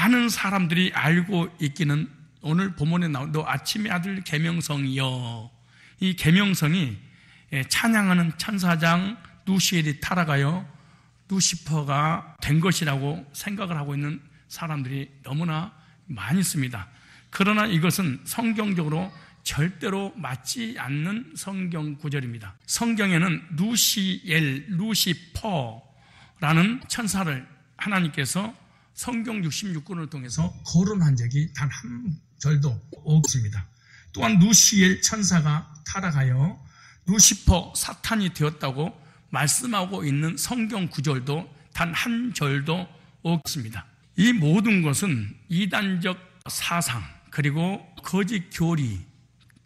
많은 사람들이 알고 있기는 오늘 본문에 나온 너 아침의 아들 계명성이여, 이 계명성이 찬양하는 천사장 누시엘이 타락하여 루시퍼가 된 것이라고 생각을 하고 있는 사람들이 너무나 많이 있습니다. 그러나 이것은 성경적으로 절대로 맞지 않는 성경 구절입니다. 성경에는 루시엘, 루시퍼라는 천사를 하나님께서 성경 66권을 통해서 거론한 적이 단 한 절도 없습니다. 또한 루시엘 천사가 타락하여 루시퍼 사탄이 되었다고 말씀하고 있는 성경 구절도 단 한 절도 없습니다. 이 모든 것은 이단적 사상, 그리고 거짓 교리,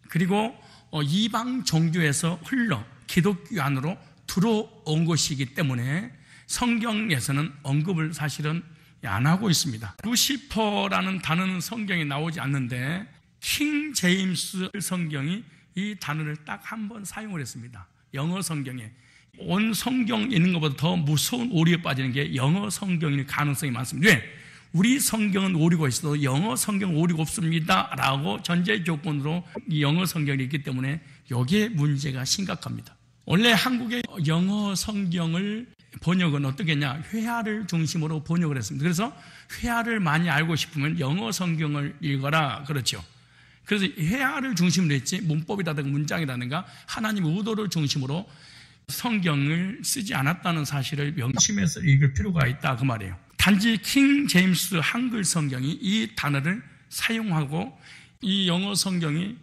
그리고 이방 종교에서 흘러 기독교 안으로 들어온 것이기 때문에 성경에서는 언급을 사실은 안 하고 있습니다. 루시퍼라는 단어는 성경에 나오지 않는데 킹 제임스 성경이 이 단어를 딱 한 번 사용을 했습니다. 영어 성경에. 온 성경 있는 것보다 더 무서운 오류에 빠지는 게 영어 성경일 가능성이 많습니다. 왜? 우리 성경은 오류가 있어도 영어 성경은 오류가 없습니다 라고 전제 조건으로 이 영어 성경이 있기 때문에 여기에 문제가 심각합니다. 원래 한국의 영어 성경을 번역은 어떻게 했냐? 회화를 중심으로 번역을 했습니다. 그래서 회화를 많이 알고 싶으면 영어 성경을 읽어라, 그렇죠. 그래서 회화를 중심으로 했지 문법이라든가 문장이라든가 하나님의 의도를 중심으로 성경을 쓰지 않았다는 사실을 명심해서 읽을 필요가 있다, 그 말이에요. 단지 킹 제임스 한글 성경이 이 단어를 사용하고 이 영어 성경이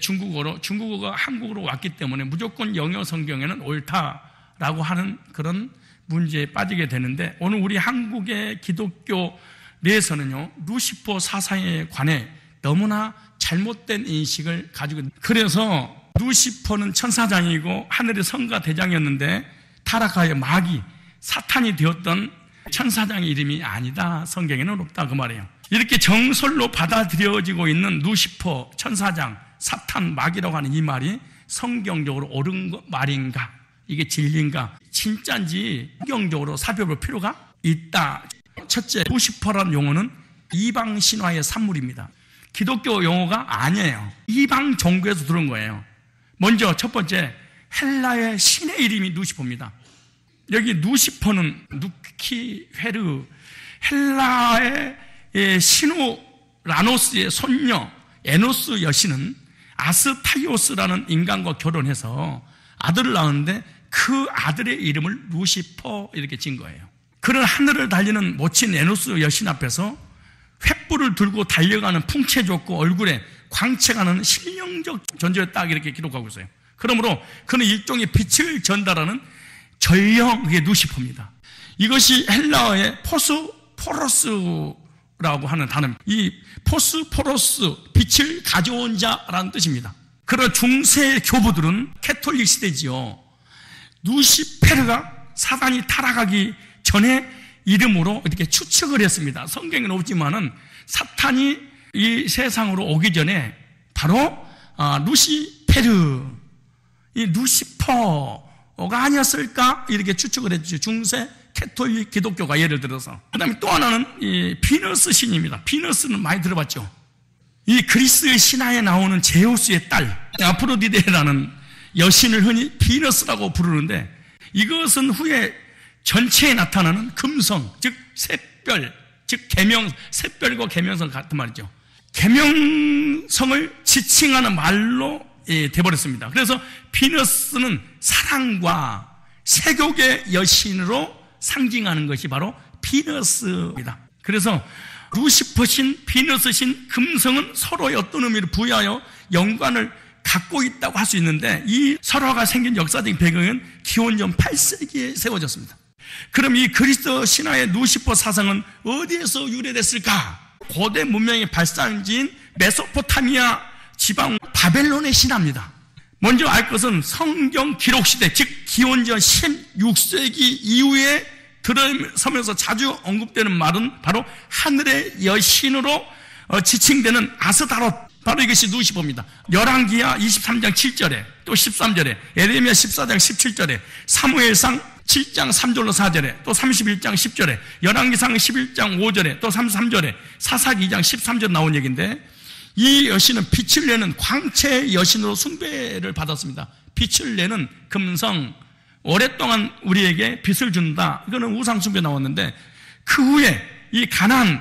중국어가 한국으로 왔기 때문에 무조건 영어 성경에는 옳다라고 하는 그런 문제에 빠지게 되는데, 오늘 우리 한국의 기독교 내에서는요, 루시퍼 사상에 관해 너무나 잘못된 인식을 가지고 있습니다. 그래서 루시퍼는 천사장이고 하늘의 성가 대장이었는데 타락하여 마귀, 사탄이 되었던 천사장의 이름이 아니다, 성경에는 없다, 그 말이에요. 이렇게 정설로 받아들여지고 있는 루시퍼, 천사장, 사탄, 마귀라고 하는 이 말이 성경적으로 옳은 말인가, 이게 진리인가, 진짜인지 성경적으로 살펴볼 필요가 있다. 첫째, 루시퍼라는 용어는 이방 신화의 산물입니다. 기독교 용어가 아니에요. 이방 종교에서 들은 거예요. 먼저 첫 번째, 헬라의 신의 이름이 루시퍼입니다. 여기 루시퍼는 누키헤르, 헬라의 신우 라노스의 손녀 에노스 여신은 아스타이오스라는 인간과 결혼해서 아들을 낳았는데 그 아들의 이름을 루시퍼 이렇게 진 거예요. 그런 하늘을 달리는 모친 에노스 여신 앞에서 횃불을 들고 달려가는 풍채 좋고 얼굴에 광채가는 신령적 존재였다, 이렇게 기록하고 있어요. 그러므로 그는 일종의 빛을 전달하는 전령, 그게 루시퍼입니다. 이것이 헬라어의 포스포로스라고 하는 단어입니다. 이 포스포로스, 빛을 가져온 자라는 뜻입니다. 그런 중세 교부들은 캐톨릭 시대지요, 루시페르가 사단이 타락하기 전에 이름으로 이렇게 추측을 했습니다. 성경에는 없지만은 사탄이 이 세상으로 오기 전에 바로 루시페르, 이 루시퍼가 아니었을까, 이렇게 추측을 했죠. 중세 캐톨릭 기독교가 예를 들어서. 그 다음에 또 하나는 이 비너스 신입니다. 비너스는 많이 들어봤죠. 이 그리스 신화에 나오는 제우스의 딸 아프로디데라는 여신을 흔히 비너스라고 부르는데, 이것은 후에 전체에 나타나는 금성, 즉 샛별, 즉 계명, 샛별과 계명성 같은 말이죠. 계명성을 지칭하는 말로 돼버렸습니다. 그래서 비너스는 사랑과 세욕의 여신으로 상징하는 것이 바로 비너스입니다. 그래서 루시퍼신, 비너스신, 금성은 서로의 어떤 의미를 부여하여 연관을 갖고 있다고 할 수 있는데, 이 설화가 생긴 역사적인 배경은 기원전 8세기에 세워졌습니다. 그럼 이 그리스도 신화의 루시퍼 사상은 어디에서 유래됐을까? 고대 문명의 발상지인 메소포타미아 지방 바벨론의 신화입니다. 먼저 알 것은 성경 기록 시대, 즉 기원전 16세기 이후에 들어서면서 자주 언급되는 말은 바로 하늘의 여신으로 지칭되는 아스타롯, 바로 이것이 루시퍼입니다. 열왕기하 23장 7절에 또 13절에, 에레미야 14장 17절에, 사무엘상 7장 3절로 4절에, 또 31장 10절에, 열왕기상 11장 5절에, 또 33절에, 사사기 2장 13절에 나온 얘기인데, 이 여신은 빛을 내는 광채의 여신으로 숭배를 받았습니다. 빛을 내는 금성, 오랫동안 우리에게 빛을 준다. 이거는 우상 숭배 나왔는데, 그 후에 이 가나안,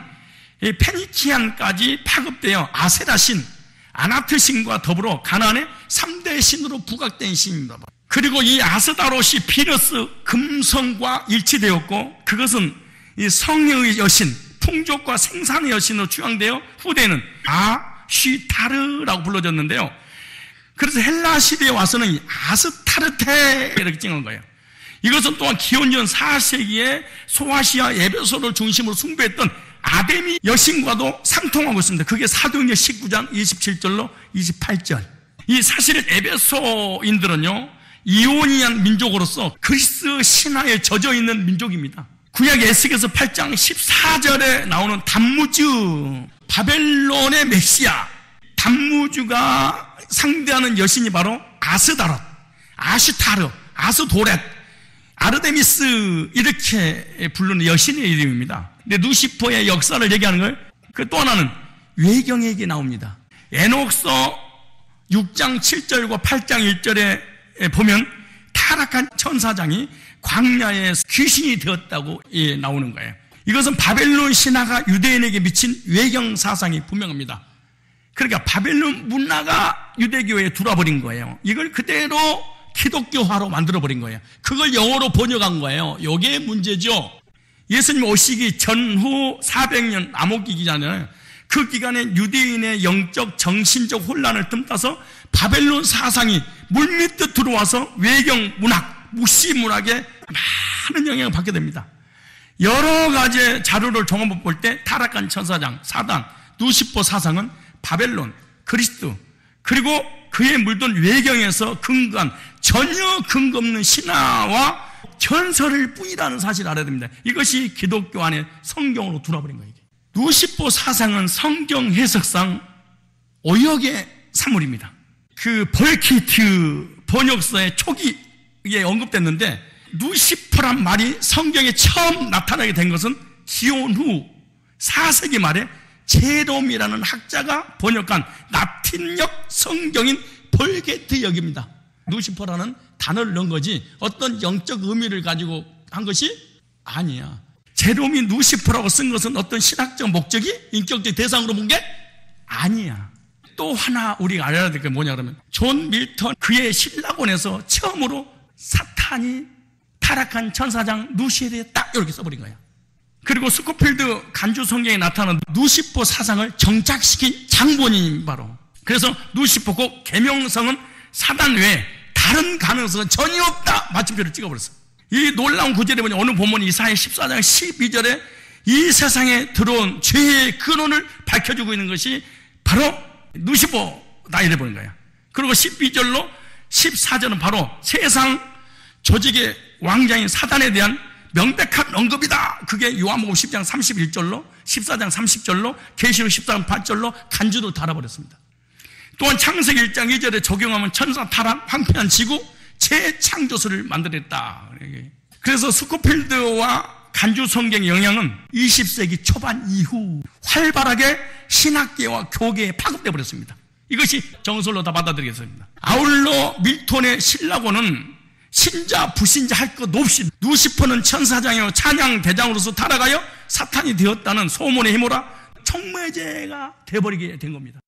이 페니키안까지 파급되어 아세라 신, 아나트 신과 더불어 가나안의 3대 신으로 부각된 신입니다. 그리고 이 아스다롯이 비너스 금성과 일치되었고, 그것은 이 성의 여신, 풍족과 생산의 여신으로 추앙되어 후대에는 아쉬타르라고 불러졌는데요. 그래서 헬라 시대에 와서는 이 아스타르테 이렇게 찍은 거예요. 이것은 또한 기원전 4세기에 소아시아 에베소를 중심으로 숭배했던 아데미 여신과도 상통하고 있습니다. 그게 사도행전 19장 27절로 28절. 이 사실은 에베소인들은요, 이오니안 민족으로서 그리스 신화에 젖어 있는 민족입니다. 구약 에스겔서 8장 14절에 나오는 단무주, 바벨론의 메시아, 단무주가 상대하는 여신이 바로 아스다롯, 아슈타르, 아스도렛, 아르데미스 이렇게 부르는 여신의 이름입니다. 근데 누시퍼의 역사를 얘기하는 걸, 그 또 하나는 외경의 얘기 나옵니다. 에녹서 6장 7절과 8장 1절에 보면 타락한 천사장이 광야에 귀신이 되었다고 나오는 거예요. 이것은 바벨론 신화가 유대인에게 미친 외경 사상이 분명합니다. 그러니까 바벨론 문화가 유대교에 들어와버린 거예요. 이걸 그대로 기독교화로 만들어버린 거예요. 그걸 영어로 번역한 거예요. 이게 문제죠. 예수님 오시기 전후 400년 암흑기 기간에, 그 기간에 유대인의 영적 정신적 혼란을 틈타서 바벨론 사상이 물밀듯 들어와서 외경 문학, 무시 문학에 많은 영향을 받게 됩니다. 여러 가지 자료를 종합해 볼 때 타락한 천사장, 사단, 누시퍼 사상은 바벨론, 그리스도, 그리고 그에 물든 외경에서 근거한 전혀 근거 없는 신화와 전설일 뿐이라는 사실을 알아야 됩니다. 이것이 기독교 안에 성경으로 들어버린 거예요. 누시퍼 사상은 성경 해석상 오역의 산물입니다. 그 벌키트 번역서의 초기에 언급됐는데, 누시퍼란 말이 성경에 처음 나타나게 된 것은 기원 후 4세기 말에 제롬이라는 학자가 번역한 라틴역 성경인 벌게트역입니다. 누시퍼라는 단어를 넣은 거지 어떤 영적 의미를 가지고 한 것이 아니야. 제롬이 누시퍼라고 쓴 것은 어떤 신학적 목적이 인격적 대상으로 본 게 아니야. 또 하나 우리가 알아야 될 게 뭐냐 그러면, 존 밀턴 그의 신라곤에서 처음으로 사탄이 타락한 천사장 누시에 대해 딱 이렇게 써버린 거야. 그리고 스코필드 간주 성경에 나타나는 누시퍼 사상을 정착시킨 장본인이 바로. 그래서 누시퍼 곧 계명성은 사단 외에 다른 가능성은 전혀 없다 마침표를 찍어버렸어. 이 놀라운 구절에 보니 어느 본문이 이사야 14장 12절에 이 세상에 들어온 죄의 근원을 밝혀주고 있는 것이 바로 누시퍼다 이래 보는 거야. 그리고 12절로 14절은 바로 세상 조직의 왕자인 사단에 대한 명백한 언급이다. 그게 요한복음 10장 31절로 14장 30절로 계시록 14장 8절로 간주로 달아버렸습니다. 또한 창세기 1장 2절에 적용하면 천사 타락, 황폐한 지구, 재창조서를 만들었다. 그래서 스코필드와 간주 성경의 영향은 20세기 초반 이후 활발하게 신학계와 교계에 파급돼 버렸습니다. 이것이 정설로 다 받아들이겠습니다. 아울러 밀톤의 신라고는 신자 불신자 할 것 없이 누시퍼는 천사장이요 찬양 대장으로서 타락하여 사탄이 되었다는 소문의 힘으로 청매제가 돼버리게 된 겁니다.